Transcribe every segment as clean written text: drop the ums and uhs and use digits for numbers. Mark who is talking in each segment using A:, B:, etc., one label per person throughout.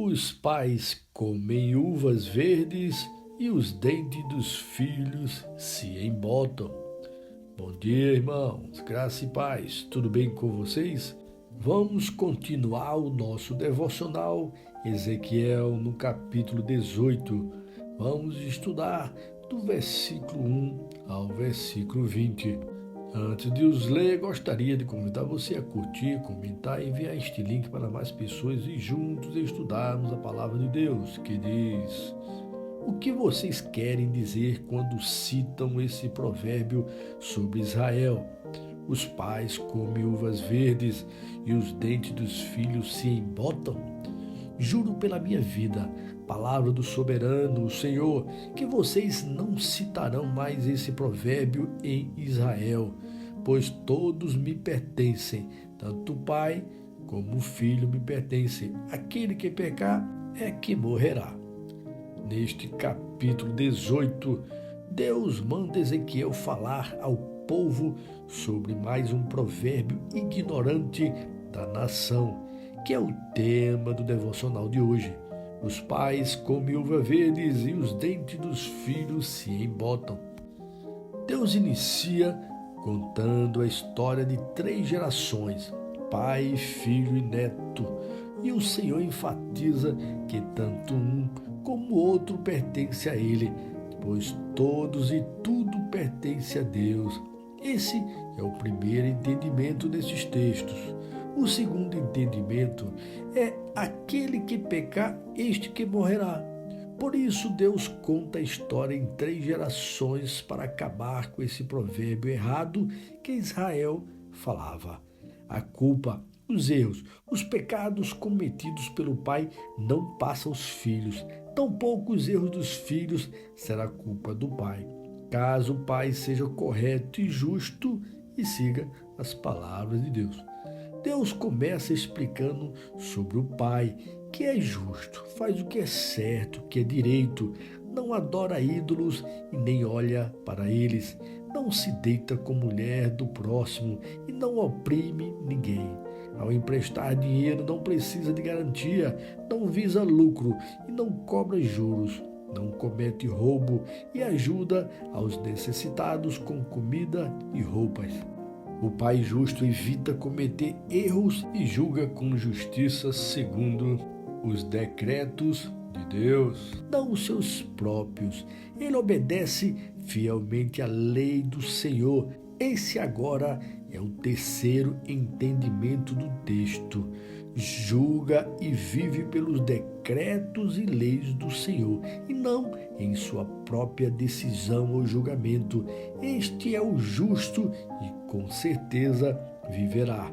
A: Os pais comem uvas verdes e os dentes dos filhos se embotam. Bom dia, irmãos. Graça e paz. Tudo bem com vocês? Vamos continuar o nosso devocional Ezequiel no capítulo 18. Vamos estudar do versículo 1 ao versículo 20. Antes de os ler, gostaria de convidar você a curtir, comentar e enviar este link para mais pessoas e juntos estudarmos a palavra de Deus, que diz: o que vocês querem dizer quando citam esse provérbio sobre Israel? Os pais comem uvas verdes e os dentes dos filhos se embotam? Juro pela minha vida, palavra do soberano, o Senhor, que vocês não citarão mais esse provérbio em Israel, pois todos me pertencem, tanto o pai como o filho me pertencem. Aquele que pecar é que morrerá. Neste capítulo 18, Deus manda Ezequiel falar ao povo sobre mais um provérbio ignorante da nação, que é o tema do devocional de hoje. Os pais comem uvas verdes e os dentes dos filhos se embotam. Deus inicia contando a história de 3 gerações, pai, filho e neto, e o Senhor enfatiza que tanto um como o outro pertence a Ele, pois todos e tudo pertence a Deus. Esse é o primeiro entendimento desses textos. O segundo entendimento é: aquele que pecar, este que morrerá. Por isso, Deus conta a história em 3 gerações para acabar com esse provérbio errado que Israel falava. A culpa, os erros, os pecados cometidos pelo pai não passam aos filhos. Tampouco os erros dos filhos será culpa do pai, caso o pai seja correto e justo e siga as palavras de Deus. Deus começa explicando sobre o pai, que é justo, faz o que é certo, o que é direito, não adora ídolos e nem olha para eles, não se deita com mulher do próximo e não oprime ninguém. Ao emprestar dinheiro não precisa de garantia, não visa lucro e não cobra juros, não comete roubo e ajuda aos necessitados com comida e roupas. O pai justo evita cometer erros e julga com justiça segundo os decretos de Deus, não os seus próprios. Ele obedece fielmente à lei do Senhor. Esse agora é o terceiro entendimento do texto. Julga e vive pelos decretos e leis do Senhor, e não em sua própria decisão ou julgamento. Este é o justo e com certeza viverá.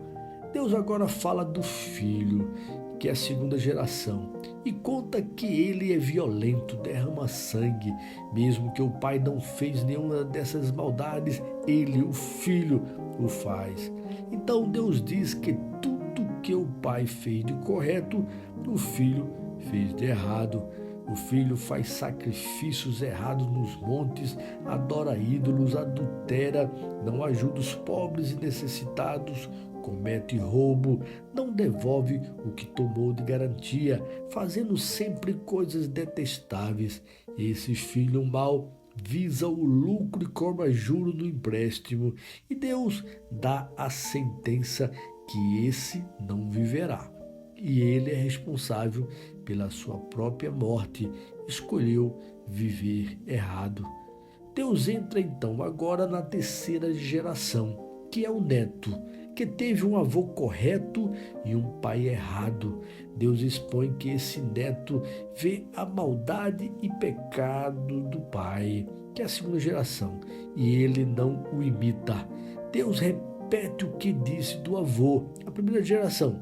A: Deus agora fala do filho, que é a segunda geração, e conta que ele é violento, derrama sangue, mesmo que o pai não fez nenhuma dessas maldades, ele, o filho, o faz. Então Deus diz que tudo que o pai fez de correto, o filho fez de errado. O filho faz sacrifícios errados nos montes, adora ídolos, adultera, não ajuda os pobres e necessitados, comete roubo, não devolve o que tomou de garantia, fazendo sempre coisas detestáveis. Esse filho mau visa o lucro e cobra juro no empréstimo, e Deus dá a sentença que esse não viverá. E ele é responsável pela sua própria morte, escolheu viver errado. Deus entra então agora na terceira geração, que é o neto, que teve um avô correto e um pai errado. Deus expõe que esse neto vê a maldade e pecado do pai, que é a segunda geração, e ele não o imita. Deus repete o que disse do avô, a primeira geração,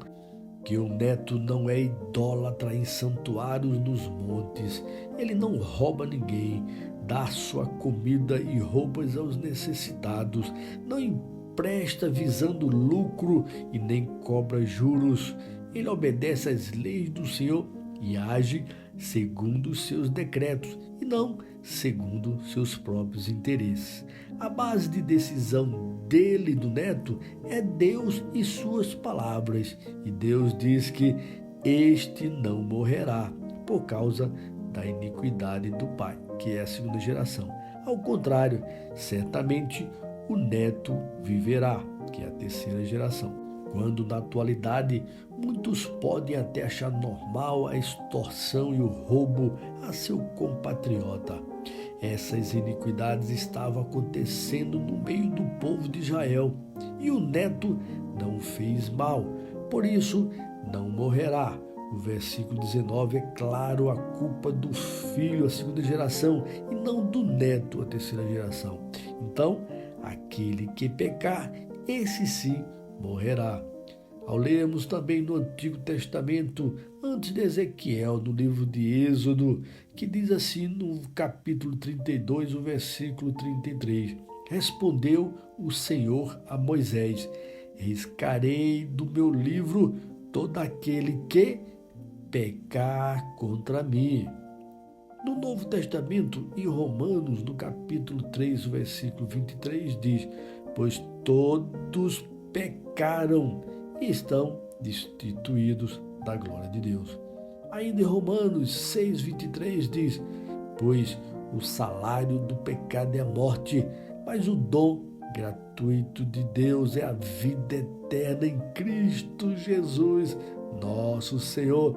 A: que o neto não é idólatra em santuários nos montes, ele não rouba ninguém, dá sua comida e roupas aos necessitados, não empresta visando lucro e nem cobra juros. Ele obedece às leis do Senhor e age segundo os seus decretos e não segundo seus próprios interesses. A base de decisão dele e do neto é Deus e suas palavras. E Deus diz que este não morrerá por causa da iniquidade do pai, que é a segunda geração. Ao contrário, certamente o neto viverá, que é a terceira geração. Quando na atualidade muitos podem até achar normal a extorsão e o roubo a seu compatriota. Essas iniquidades estavam acontecendo no meio do povo de Israel, e o neto não fez mal, por isso não morrerá. O versículo 19 é claro, a culpa do filho, a segunda geração, e não do neto, a terceira geração. Então, aquele que pecar, esse sim morrerá. Ao lermos também no Antigo Testamento, antes de Ezequiel, no livro de Êxodo, que diz assim no capítulo 32, o versículo 33, respondeu o Senhor a Moisés: riscarei do meu livro todo aquele que pecar contra mim. No Novo Testamento, em Romanos, no capítulo 3, o versículo 23, diz: pois todos pecaram e estão destituídos da glória de Deus. Ainda em Romanos 6, 23 diz: pois o salário do pecado é a morte, mas o dom gratuito de Deus é a vida eterna em Cristo Jesus, nosso Senhor.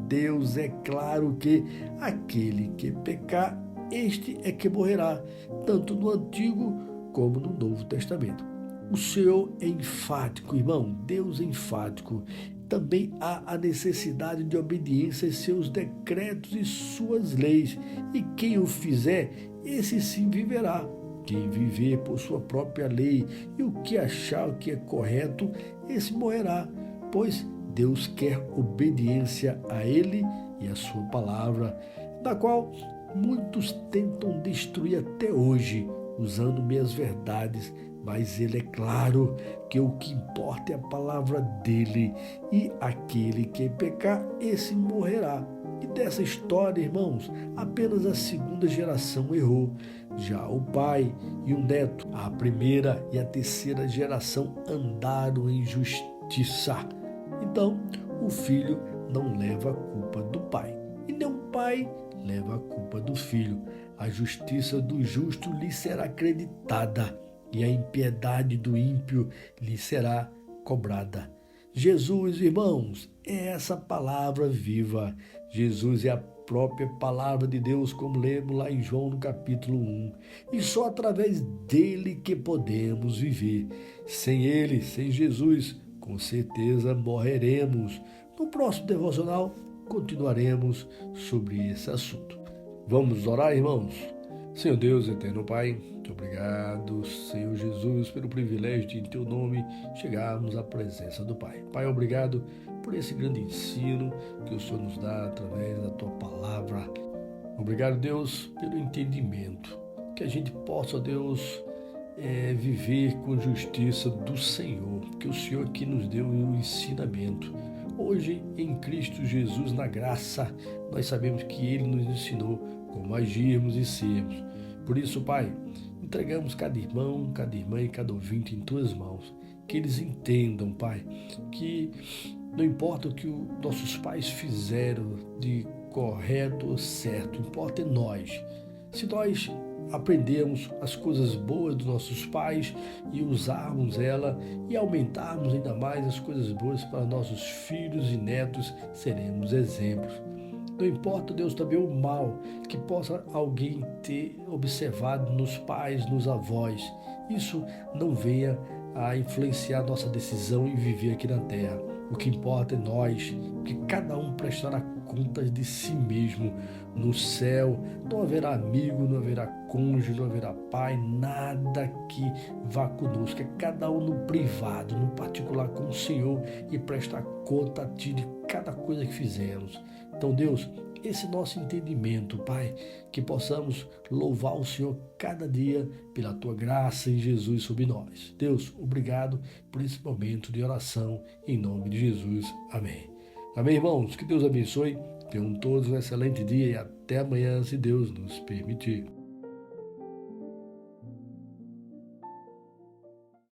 A: Deus é claro que aquele que pecar, este é que morrerá, tanto no Antigo como no Novo Testamento. O Senhor é enfático, irmão, Deus é enfático. Também há a necessidade de obediência a seus decretos e suas leis, e quem o fizer, esse sim viverá. Quem viver por sua própria lei e o que achar o que é correto, esse morrerá, pois Deus quer obediência a Ele e a sua palavra, da qual muitos tentam destruir até hoje, usando meias verdades, mas Ele é claro que o que importa é a palavra dEle, e aquele que pecar, esse morrerá. E dessa história, irmãos, apenas a segunda geração errou. Já o pai e o neto, a primeira e a terceira geração, andaram em justiça. Então, o filho não leva a culpa do pai, e nem o pai leva a culpa do filho. A justiça do justo lhe será acreditada, e a impiedade do ímpio lhe será cobrada. Jesus, irmãos, é essa palavra viva. Jesus é a própria palavra de Deus, como lemos lá em João no capítulo 1. E só através dele que podemos viver. Sem ele, sem Jesus, com certeza morreremos. No próximo devocional, continuaremos sobre esse assunto. Vamos orar, irmãos? Senhor Deus, eterno Pai, muito obrigado, Senhor Jesus, pelo privilégio de, em Teu nome, chegarmos à presença do Pai. Pai, obrigado por esse grande ensino que o Senhor nos dá através da Tua palavra. Obrigado, Deus, pelo entendimento, que a gente possa, Deus, viver com justiça do Senhor, que o Senhor aqui nos deu um ensinamento. Hoje, em Cristo Jesus, na graça, nós sabemos que Ele nos ensinou como agirmos e sermos. Por isso, Pai, entregamos cada irmão, cada irmã e cada ouvinte em Tuas mãos. Que eles entendam, Pai, que não importa o que os nossos pais fizeram de correto ou certo, importa é nós. Se nós aprendermos as coisas boas dos nossos pais e usarmos ela e aumentarmos ainda mais as coisas boas para nossos filhos e netos, seremos exemplos. Não importa, Deus, também o mal que possa alguém ter observado nos pais, nos avós. Isso não venha a influenciar nossa decisão em viver aqui na terra. O que importa é nós, que cada um prestará contas de si mesmo. No céu não haverá amigo, não haverá cônjuge, não haverá pai, nada que vá conosco. É cada um no privado, no particular com o Senhor, e prestar conta a Ti de cada coisa que fizemos. Então, Deus, esse nosso entendimento, Pai, que possamos louvar o Senhor cada dia pela Tua graça em Jesus sobre nós. Deus, obrigado por esse momento de oração, em nome de Jesus. Amém. Amém, irmãos? Que Deus abençoe. Tenham todos um excelente dia e até amanhã, se Deus nos permitir.